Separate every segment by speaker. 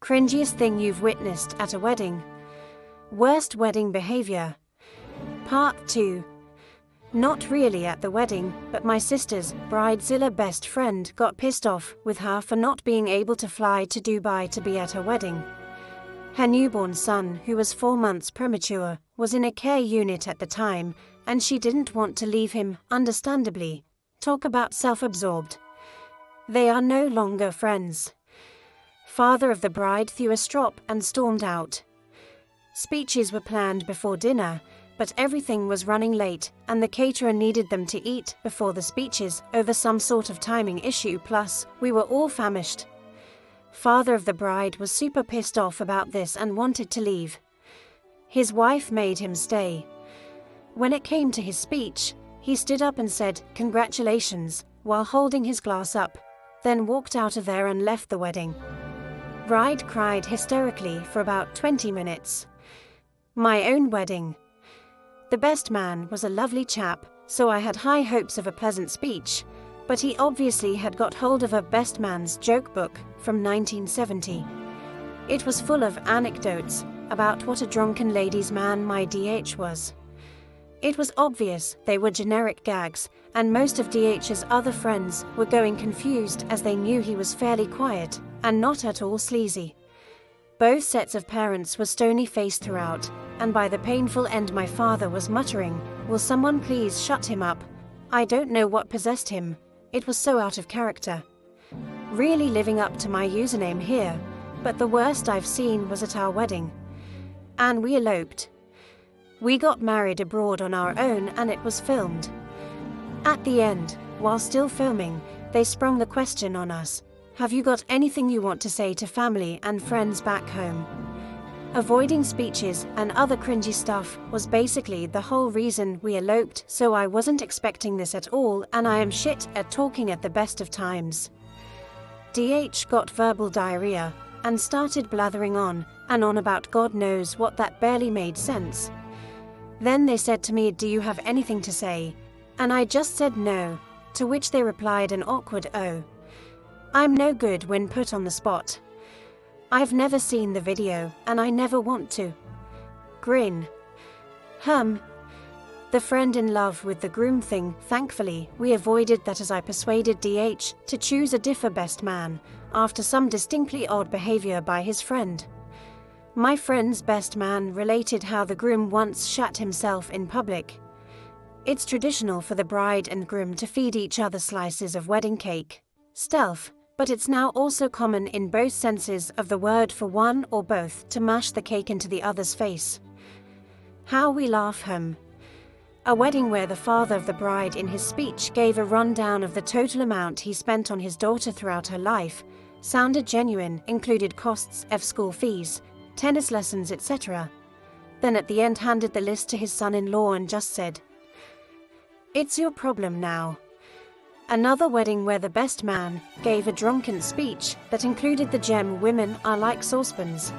Speaker 1: Cringiest thing you've witnessed at a wedding. Worst wedding behavior. Part 2. Not really at the wedding, but my sister's bridezilla best friend got pissed off with her for not being able to fly to Dubai to be at her wedding. Her newborn son, who was 4 months premature, was in a care unit at the time, and she didn't want to leave him, understandably. Talk about self-absorbed. They are no longer friends. Father of the bride threw a strop and stormed out. Speeches were planned before dinner, but everything was running late and the caterer needed them to eat before the speeches over some sort of timing issue, plus we were all famished. Father of the bride was super pissed off about this and wanted to leave. His wife made him stay. When it came to his speech, he stood up and said, "Congratulations," while holding his glass up, then walked out of there and left the wedding. Bride cried hysterically for about 20 minutes. My own wedding. The best man was a lovely chap, so I had high hopes of a pleasant speech, but he obviously had got hold of a best man's joke book from 1970. It was full of anecdotes about what a drunken ladies' man my DH was. It was obvious they were generic gags, and most of DH's other friends were going confused as they knew he was fairly quiet and not at all sleazy. Both sets of parents were stony-faced throughout, and by the painful end my father was muttering, "Will someone please shut him up? I don't know what possessed him. It was so out of character." Really living up to my username here, but the worst I've seen was at our wedding. And we eloped. We got married abroad on our own and it was filmed. At the end, while still filming, they sprung the question on us, "Have you got anything you want to say to family and friends back home?" Avoiding speeches and other cringy stuff was basically the whole reason we eloped, so I wasn't expecting this at all, and I am shit at talking at the best of times. DH got verbal diarrhea and started blathering on and on about God knows what that barely made sense. Then they said to me, "Do you have anything to say?" And I just said no, to which they replied an awkward "oh." I'm no good when put on the spot. I've never seen the video, and I never want to. Grin. The friend in love with the groom thing, thankfully, we avoided that as I persuaded DH to choose a different best man, after some distinctly odd behavior by his friend. My friend's best man related how the groom once shat himself in public. It's traditional for the bride and groom to feed each other slices of wedding cake. Stealth. But it's now also common in both senses of the word for one or both to mash the cake into the other's face. How we laugh. A wedding where the father of the bride in his speech gave a rundown of the total amount he spent on his daughter throughout her life, sounded genuine, included costs, school fees, tennis lessons, etc. Then at the end handed the list to his son-in-law and just said, "It's your problem now." Another wedding where the best man gave a drunken speech that included the gem "Women are like saucepans.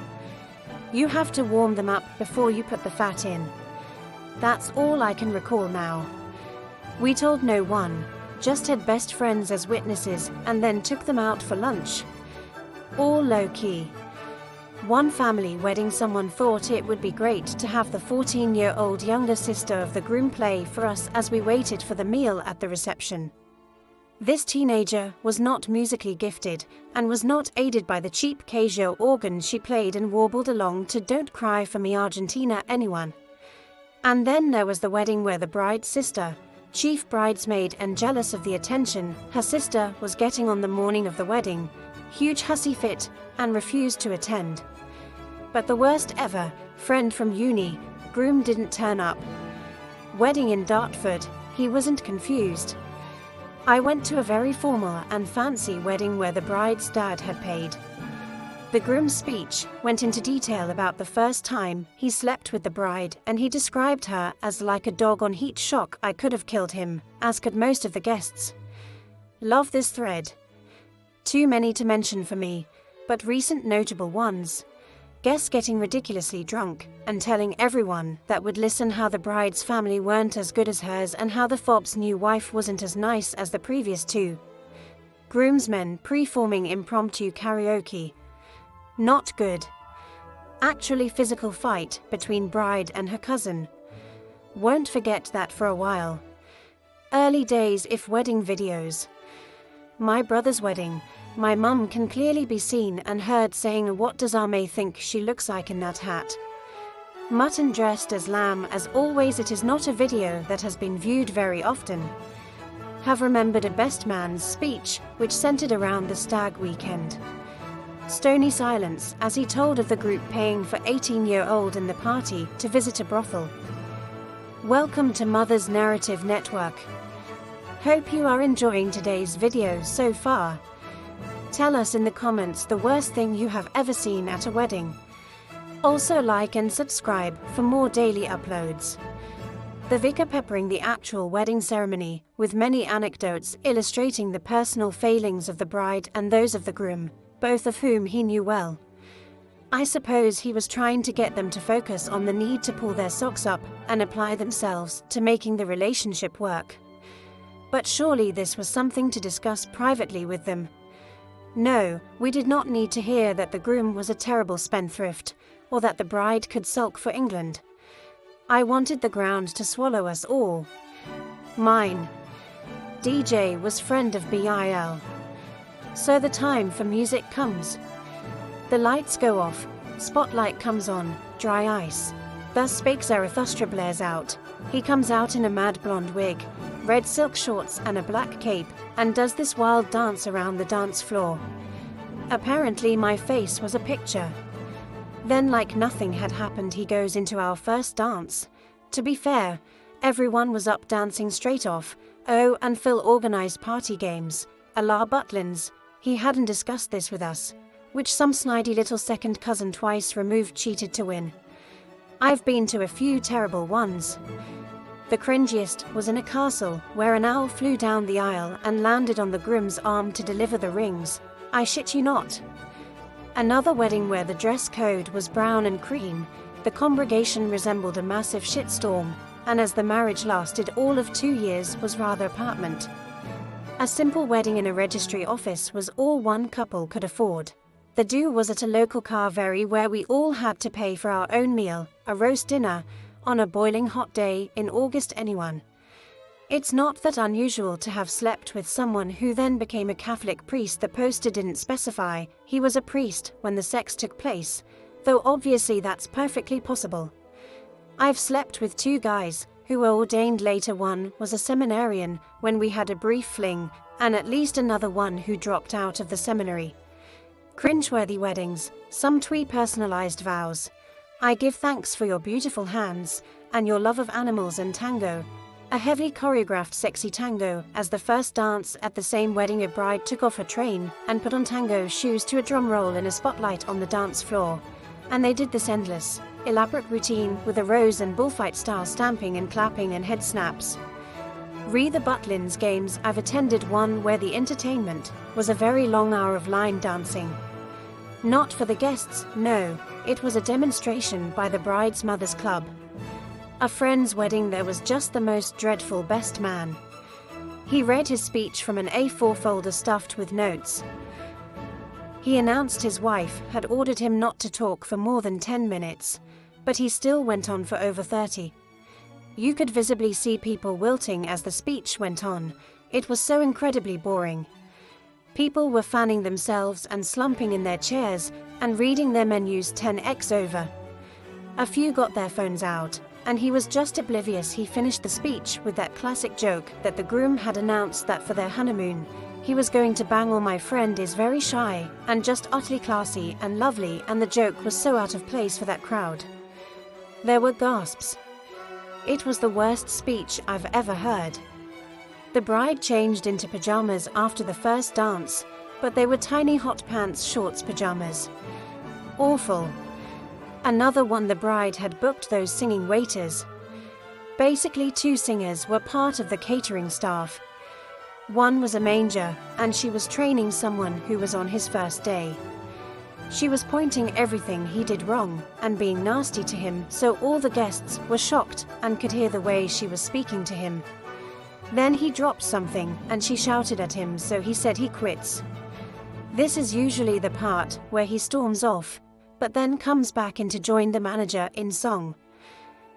Speaker 1: You have to warm them up before you put the fat in." That's all I can recall now. We told no one, just had best friends as witnesses and then took them out for lunch. All low-key. One family wedding, someone thought it would be great to have the 14-year-old younger sister of the groom play for us as we waited for the meal at the reception. This teenager was not musically gifted and was not aided by the cheap Casio organ she played and warbled along to "Don't Cry for Me Argentina" anyone. And then there was the wedding where the bride's sister, chief bridesmaid and jealous of the attention her sister was getting on the morning of the wedding, huge hussy fit, and refused to attend. But the worst ever, friend from uni, groom didn't turn up. Wedding in Dartford, he wasn't confused. I went to a very formal and fancy wedding where the bride's dad had paid. The groom's speech went into detail about the first time he slept with the bride, and he described her as like a dog on heat shock. I could have killed him, as could most of the guests. Love this thread. Too many to mention for me, but recent notable ones. Guests getting ridiculously drunk and telling everyone that would listen how the bride's family weren't as good as hers and how the fob's new wife wasn't as nice as the previous two. Groomsmen pre-forming impromptu karaoke. Not good. Actually physical fight between bride and her cousin. Won't forget that for a while. Early days if wedding videos. My brother's wedding. My mum can clearly be seen and heard saying, "What does Ame think she looks like in that hat?" Mutton dressed as lamb. As always, it is not a video that has been viewed very often. Have remembered a best man's speech which centered around the stag weekend. Stony silence as he told of the group paying for 18-year-old in the party to visit a brothel. Welcome to Mother's Narrative Network. Hope you are enjoying today's video so far. Tell us in the comments the worst thing you have ever seen at a wedding. Also like and subscribe for more daily uploads. The vicar peppering the actual wedding ceremony with many anecdotes illustrating the personal failings of the bride and those of the groom, both of whom he knew well. I suppose he was trying to get them to focus on the need to pull their socks up and apply themselves to making the relationship work. But surely this was something to discuss privately with them. No, we did not need to hear that the groom was a terrible spendthrift, or that the bride could sulk for England. I wanted the ground to swallow us all. Mine. DJ was friend of BIL. So the time for music comes. The lights go off, spotlight comes on, dry ice. Thus spake Zarathustra blares out. He comes out in a mad blonde wig, red silk shorts and a black cape, and does this wild dance around the dance floor. Apparently my face was a picture. Then like nothing had happened he goes into our first dance. To be fair, everyone was up dancing straight off. Oh, and Phil organised party games, a la Butlins. He hadn't discussed this with us, which some snidey little second cousin twice removed cheated to win. I've been to a few terrible ones. The cringiest was in a castle where an owl flew down the aisle and landed on the groom's arm to deliver the rings. I shit you not. Another wedding where the dress code was brown and cream, the congregation resembled a massive shitstorm, and as the marriage lasted all of 2 years was rather apartment. A simple wedding in a registry office was all one couple could afford. The do was at a local carvery where we all had to pay for our own meal, a roast dinner, on a boiling hot day in August. Anyone. It's not that unusual to have slept with someone who then became a Catholic priest. The poster didn't specify he was a priest when the sex took place, though obviously that's perfectly possible. I've slept with 2 guys who were ordained later. One was a seminarian when we had a brief fling, and at least another one who dropped out of the seminary. Cringeworthy weddings, some twee personalized vows. I give thanks for your beautiful hands, and your love of animals and tango. A heavily choreographed sexy tango as the first dance at the same wedding. A bride took off her train and put on tango shoes to a drum roll in a spotlight on the dance floor. And they did this endless, elaborate routine with a rose and bullfight style stamping and clapping and head snaps. Re the Butlins games. I've attended one where the entertainment was a very long hour of line dancing. Not for the guests, no, it was a demonstration by the bride's mother's club. A friend's wedding. There was just the most dreadful best man. He read his speech from an A4 folder stuffed with notes. He announced his wife had ordered him not to talk for more than 10 minutes, but he still went on for over 30. You could visibly see people wilting as the speech went on. It was so incredibly boring. People were fanning themselves and slumping in their chairs and reading their menus 10x over. A few got their phones out, and he was just oblivious. He finished the speech with that classic joke that the groom had announced that for their honeymoon, he was going to bang. Or my friend is very shy and just utterly classy and lovely, and the joke was so out of place for that crowd. There were gasps. It was the worst speech I've ever heard. The bride changed into pajamas after the first dance, but they were tiny hot pants shorts pajamas. Awful. Another one, the bride had booked those singing waiters. Basically 2 singers were part of the catering staff. One was a manger, and she was training someone who was on his first day. She was pointing everything he did wrong and being nasty to him, so all the guests were shocked and could hear the way she was speaking to him. Then he dropped something and she shouted at him, so he said he quits. This is usually the part where he storms off, but then comes back in to join the manager in song.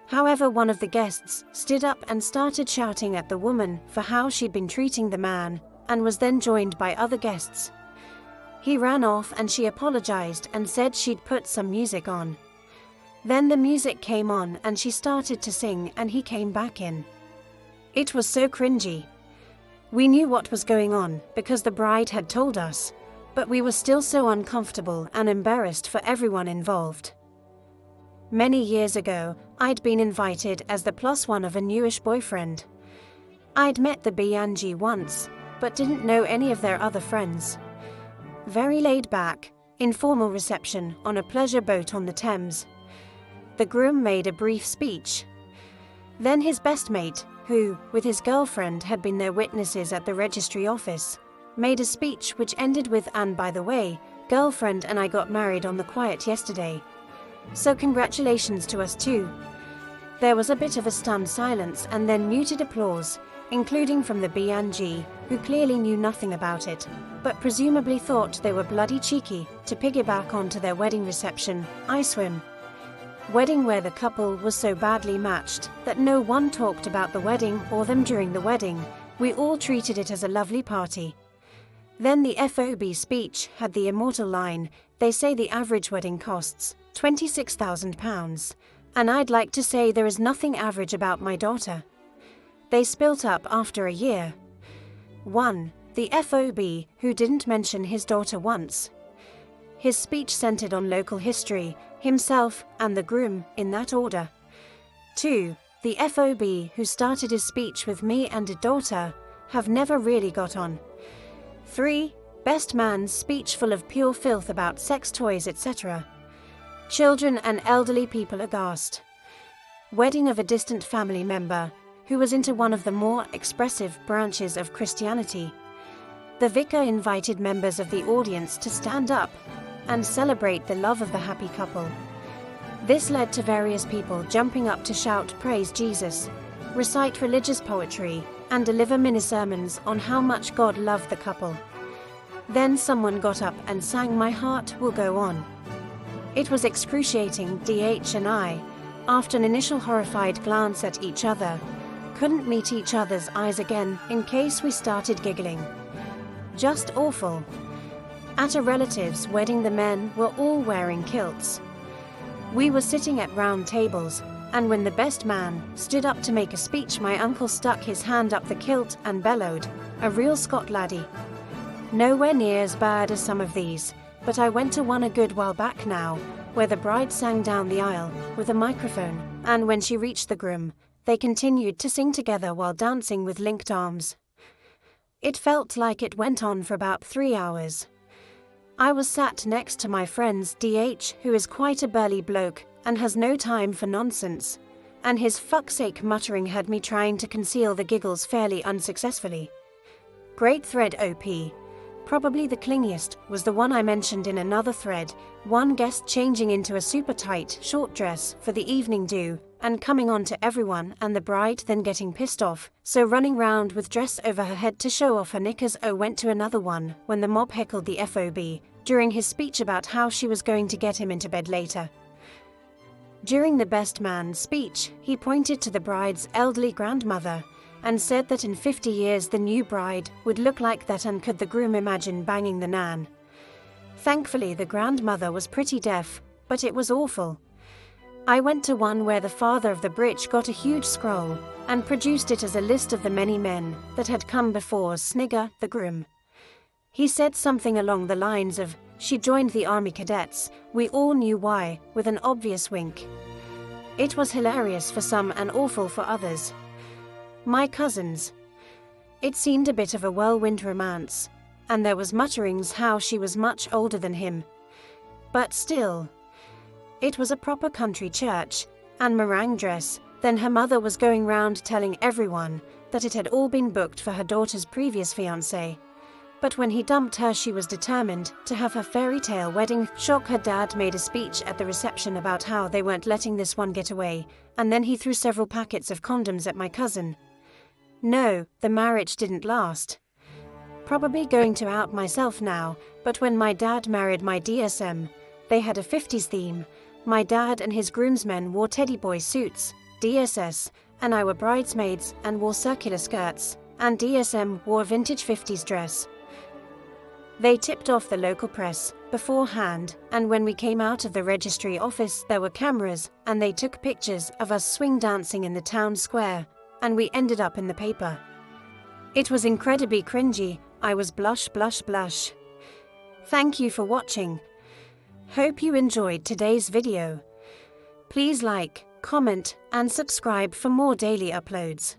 Speaker 1: However, one of the guests stood up and started shouting at the woman for how she'd been treating the man, and was then joined by other guests. He ran off and she apologized and said she'd put some music on. Then the music came on and she started to sing and he came back in. It was so cringy. We knew what was going on because the bride had told us, but we were still so uncomfortable and embarrassed for everyone involved. Many years ago, I'd been invited as the +1 of a newish boyfriend. I'd met the B&G once, but didn't know any of their other friends. Very laid back, informal reception on a pleasure boat on the Thames. The groom made a brief speech. Then his best mate, who, with his girlfriend, had been their witnesses at the registry office, made a speech which ended with, "And by the way, girlfriend and I got married on the quiet yesterday. So congratulations to us too." There was a bit of a stunned silence and then muted applause, including from the B&G, who clearly knew nothing about it, but presumably thought they were bloody cheeky to piggyback onto their wedding reception, I swim. Wedding where the couple was so badly matched that no one talked about the wedding or them during the wedding. We all treated it as a lovely party. Then the FOB speech had the immortal line, "They say the average wedding costs £26,000, and I'd like to say there is nothing average about my daughter." They spilt up after a year. 1. The FOB, who didn't mention his daughter once. His speech centered on local history, himself, and the groom, in that order. 2. The FOB, who started his speech with "me and a daughter," have never really got on. 3. Best man's speech full of pure filth about sex toys, etc. Children and elderly people aghast. Wedding of a distant family member, who was into one of the more expressive branches of Christianity. The vicar invited members of the audience to stand up and celebrate the love of the happy couple. This led to various people jumping up to shout "Praise Jesus," recite religious poetry, and deliver mini-sermons on how much God loved the couple. Then someone got up and sang "My Heart Will Go On." It was excruciating. DH and I, after an initial horrified glance at each other, couldn't meet each other's eyes again in case we started giggling. Just awful. At a relative's wedding, the men were all wearing kilts. We were sitting at round tables, and when the best man stood up to make a speech, my uncle stuck his hand up the kilt and bellowed, "A real Scot laddie." Nowhere near as bad as some of these, but I went to one a good while back now, where the bride sang down the aisle with a microphone, and when she reached the groom, they continued to sing together while dancing with linked arms. It felt like it went on for about 3 hours. I was sat next to my friend's DH, who is quite a burly bloke and has no time for nonsense, and his fucksake muttering had me trying to conceal the giggles fairly unsuccessfully. Great thread OP. Probably the clingiest was the one I mentioned in another thread, one guest changing into a super tight short dress for the evening do and coming on to everyone, and the bride then getting pissed off, so running round with dress over her head to show off her knickers. Went to another one when the mob heckled the FOB during his speech about how she was going to get him into bed later. During the best man's speech, he pointed to the bride's elderly grandmother and said that in 50 years the new bride would look like that, and could the groom imagine banging the nan. Thankfully the grandmother was pretty deaf, but it was awful. I went to one where the father of the bridge got a huge scroll and produced it as a list of the many men that had come before Snigger, the groom. He said something along the lines of, "She joined the army cadets, we all knew why," with an obvious wink. It was hilarious for some and awful for others. My cousins. It seemed a bit of a whirlwind romance, and there was mutterings how she was much older than him. But still, it was a proper country church, and meringue dress. Then her mother was going round telling everyone that it had all been booked for her daughter's previous fiancé. But when he dumped her, she was determined to have her fairy tale wedding. Shock. Her dad made a speech at the reception about how they weren't letting this one get away, and then he threw several packets of condoms at my cousin. No, the marriage didn't last. probably going to out myself now, but when my dad married my DSM, they had a 50s theme. My dad and his groomsmen wore teddy boy suits, DSS, and I were bridesmaids and wore circular skirts, and DSM wore a vintage 50s dress. They tipped off the local press beforehand, and when we came out of the registry office there were cameras, and they took pictures of us swing dancing in the town square, and we ended up in the paper. It was incredibly cringy. I was blush. Thank you for watching. Hope you enjoyed today's video. Please like, comment, and subscribe for more daily uploads.